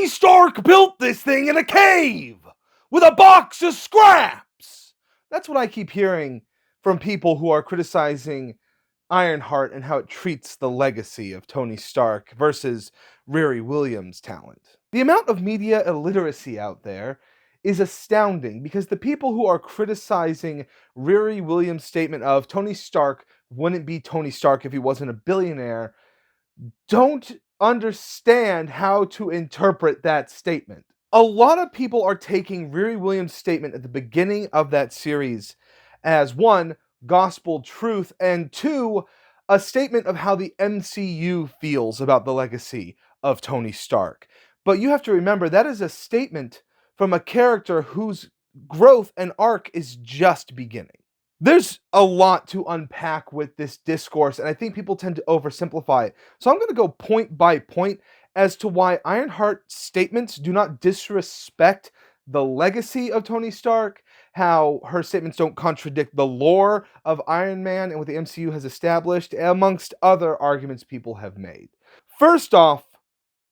Tony Stark built this thing in a cave with a box of scraps. That's what I keep hearing from people who are criticizing Ironheart and how it treats the legacy of Tony Stark versus Riri Williams' talent. The amount of media illiteracy out there is astounding because the people who are criticizing Riri Williams' statement of Tony Stark wouldn't be Tony Stark if he wasn't a billionaire don't understand how to interpret that statement. A lot of people are taking Riri Williams' statement at the beginning of that series as one, gospel truth, and two, a statement of how the MCU feels about the legacy of Tony Stark. But you have to remember that is a statement from a character whose growth and arc is just beginning. There's a lot to unpack with this discourse, and I think people tend to oversimplify it. So I'm going to go point by point as to why Ironheart's statements do not disrespect the legacy of Tony Stark, how her statements don't contradict the lore of Iron Man and what the MCU has established, amongst other arguments people have made. First off,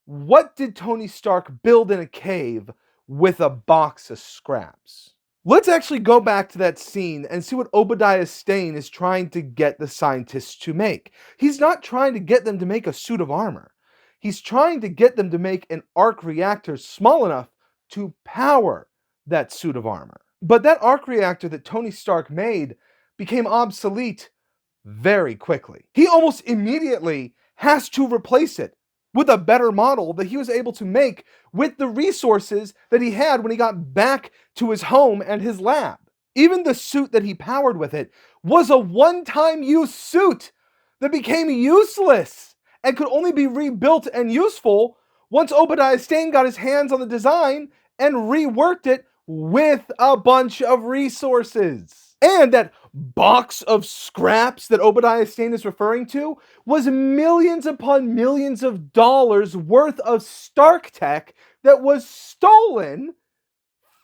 what did Tony Stark build in a cave with a box of scraps? Let's actually go back to that scene and see what Obadiah Stane is trying to get the scientists to make. He's not trying to get them to make a suit of armor. He's trying to get them to make an arc reactor small enough to power that suit of armor. But that arc reactor that Tony Stark made became obsolete very quickly. He almost immediately has to replace it with a better model that he was able to make with the resources that he had when he got back to his home and his lab. Even the suit that he powered with it was a one-time use suit that became useless and could only be rebuilt and useful once Obadiah Stane got his hands on the design and reworked it with a bunch of resources. And that box of scraps that Obadiah Stane is referring to was millions upon millions of dollars worth of Stark tech that was stolen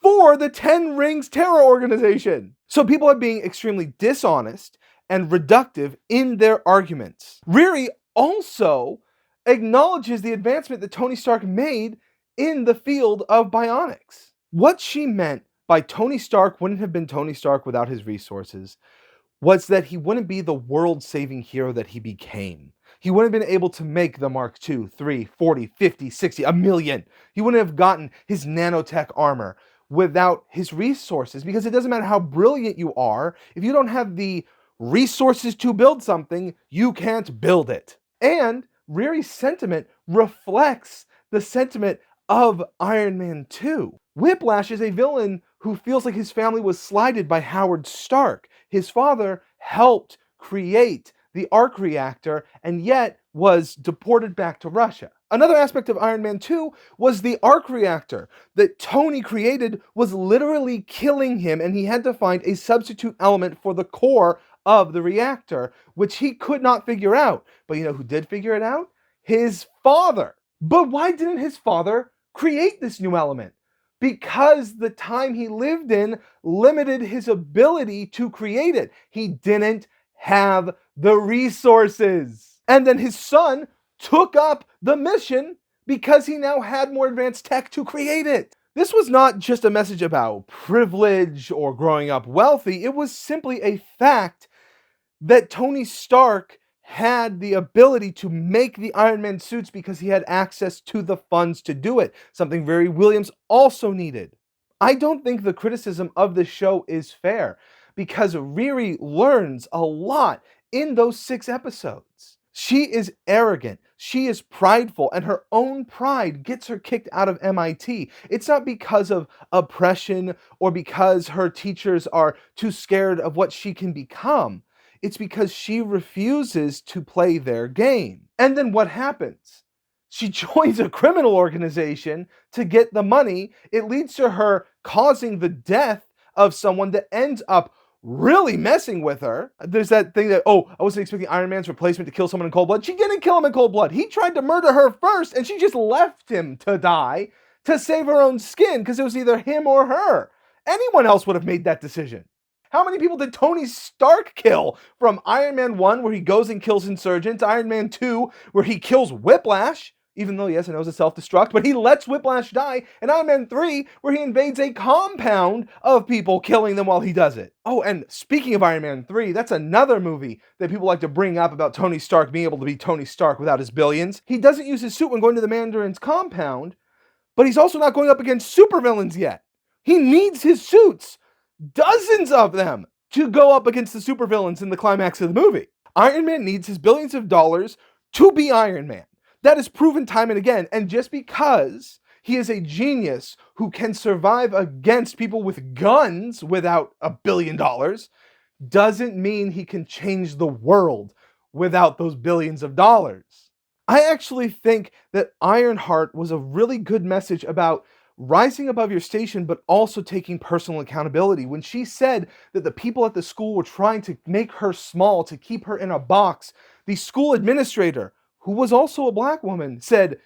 for the Ten Rings terror organization. So people are being extremely dishonest and reductive in their arguments. Riri also acknowledges the advancement that Tony Stark made in the field of bionics. What she meant by Tony Stark wouldn't have been Tony Stark without his resources was that he wouldn't be the world-saving hero that he became. He wouldn't have been able to make the Mark II, 3, 40, 50, 60, a million. He wouldn't have gotten his nanotech armor without his resources, because it doesn't matter how brilliant you are, if you don't have the resources to build something, you can't build it. And Riri's sentiment reflects the sentiment of Iron Man 2. Whiplash is a villain who feels like his family was slighted by Howard Stark. His father helped create the arc reactor and yet was deported back to Russia. Another aspect of Iron Man 2 was the arc reactor that Tony created was literally killing him, and he had to find a substitute element for the core of the reactor, which he could not figure out. But you know who did figure it out? His father. But why didn't his father create this new element? Because the time he lived in limited his ability to create it. He didn't have the resources. And then his son took up the mission because he now had more advanced tech to create it. This was not just a message about privilege or growing up wealthy. It was simply a fact that Tony Stark had the ability to make the Iron Man suits because he had access to the funds to do it, something Riri Williams also needed. I don't think the criticism of the show is fair because Riri learns a lot in those 6 episodes. She is arrogant, she is prideful, and her own pride gets her kicked out of MIT. It's not because of oppression or because her teachers are too scared of what she can become. It's because she refuses to play their game. And then what happens? She joins a criminal organization to get the money. It leads to her causing the death of someone that ends up really messing with her. There's that thing that, I wasn't expecting Iron Man's replacement to kill someone in cold blood. She didn't kill him in cold blood. He tried to murder her first, and she just left him to die to save her own skin because it was either him or her. Anyone else would have made that decision. How many people did Tony Stark kill from Iron Man 1, where he goes and kills insurgents, Iron Man 2, where he kills Whiplash? even though, yes, I know it's a self-destruct, but he lets Whiplash die in Iron Man 3, where he invades a compound of people, killing them while he does it. Oh, and speaking of Iron Man 3, that's another movie that people like to bring up about Tony Stark being able to be Tony Stark without his billions. He doesn't use his suit when going to the Mandarin's compound, but he's also not going up against supervillains yet. He needs his suits, dozens of them, to go up against the supervillains in the climax of the movie. Iron Man needs his billions of dollars to be Iron Man. That is proven time and again, and just because he is a genius who can survive against people with guns without $1 billion doesn't mean he can change the world without those billions of dollars. I actually think that Ironheart was a really good message about rising above your station, but also taking personal accountability. When she said that the people at the school were trying to make her small, to keep her in a box, the school administrator, who was also a black woman, said,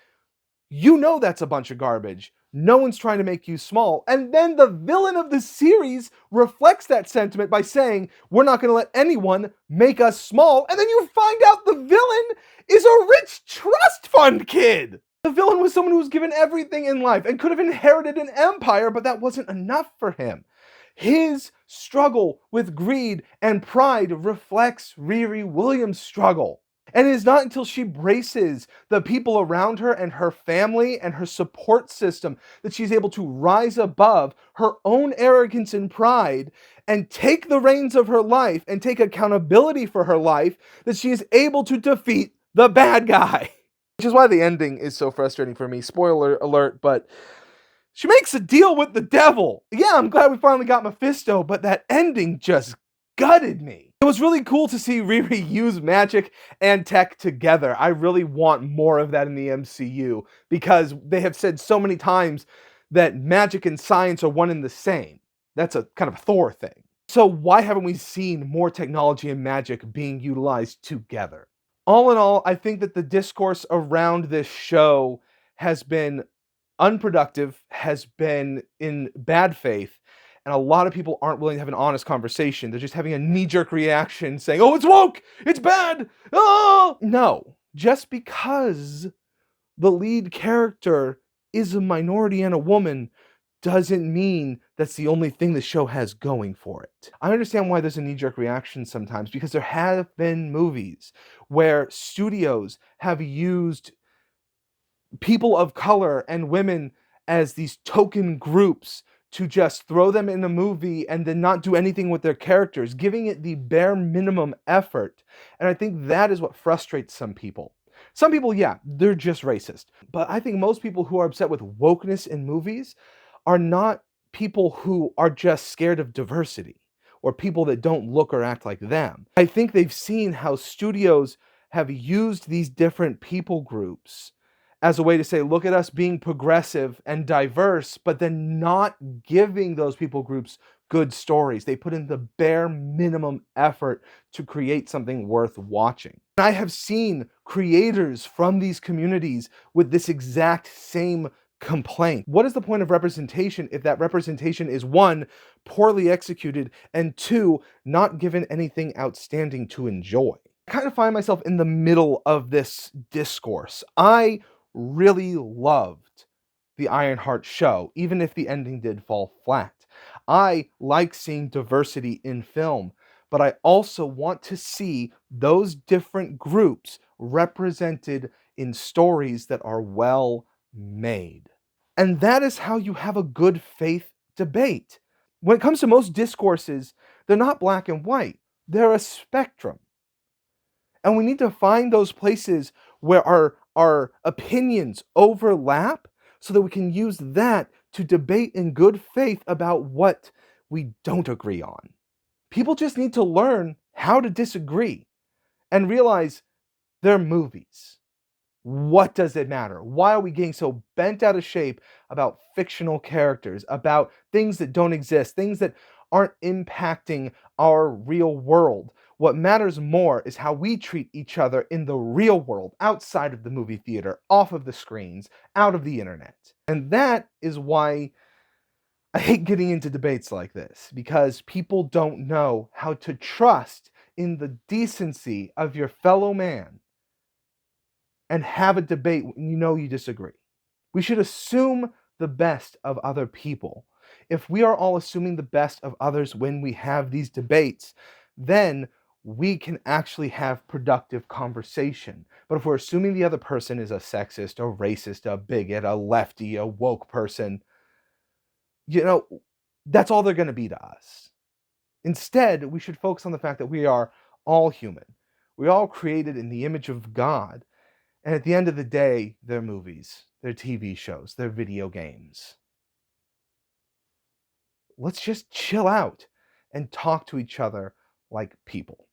"You know that's a bunch of garbage. No one's trying to make you small." And then the villain of the series reflects that sentiment by saying, "We're not going to let anyone make us small." And then you find out the villain is a rich trust fund kid. The villain was someone who was given everything in life and could have inherited an empire, but that wasn't enough for him. His struggle with greed and pride reflects Riri Williams' struggle. And it is not until she braces the people around her and her family and her support system that she's able to rise above her own arrogance and pride and take the reins of her life and take accountability for her life that she is able to defeat the bad guy. Which is why the ending is so frustrating for me. Spoiler alert, but she makes a deal with the devil. Yeah, I'm glad we finally got Mephisto, but that ending just gutted me. It was really cool to see Riri use magic and tech together. I really want more of that in the MCU because they have said so many times that magic and science are one and the same. That's a kind of Thor thing. So why haven't we seen more technology and magic being utilized together? All in all, I think that the discourse around this show has been unproductive, has been in bad faith, and a lot of people aren't willing to have an honest conversation. They're just having a knee-jerk reaction saying, "Oh, it's woke! It's bad! Oh!" No. Just because the lead character is a minority and a woman doesn't mean that's the only thing the show has going for it. I understand why there's a knee-jerk reaction sometimes, because there have been movies where studios have used people of color and women as these token groups to just throw them in a movie and then not do anything with their characters, giving it the bare minimum effort. And I think that is what frustrates some people. Some people, yeah, they're just racist. But I think most people who are upset with wokeness in movies are not people who are just scared of diversity or people that don't look or act like them. I think they've seen how studios have used these different people groups as a way to say, look at us being progressive and diverse, but then not giving those people groups good stories. They put in the bare minimum effort to create something worth watching. I have seen creators from these communities with this exact same complaint. What is the point of representation if that representation is, one, poorly executed, and two, not given anything outstanding to enjoy? I kind of find myself in the middle of this discourse. I really loved the Ironheart show, even if the ending did fall flat. I like seeing diversity in film, but I also want to see those different groups represented in stories that are well made. And that is how you have a good faith debate. When it comes to most discourses, they're not black and white, they're a spectrum. And we need to find those places where our opinions overlap so that we can use that to debate in good faith about what we don't agree on. People just need to learn how to disagree and realize they're movies. What does it matter? Why are we getting so bent out of shape about fictional characters, about things that don't exist, things that aren't impacting our real world? What matters more is how we treat each other in the real world, outside of the movie theater, off of the screens, out of the internet. And that is why I hate getting into debates like this, because people don't know how to trust in the decency of your fellow man and have a debate when you know you disagree. We should assume the best of other people. If we are all assuming the best of others when we have these debates, then we can actually have productive conversation. But if we're assuming the other person is a sexist, a racist, a bigot, a lefty, a woke person, you know, that's all they're going to be to us. Instead, we should focus on the fact that we are all human. We're all created in the image of God. And at the end of the day, they're movies, they're TV shows, they're video games. Let's just chill out and talk to each other like people.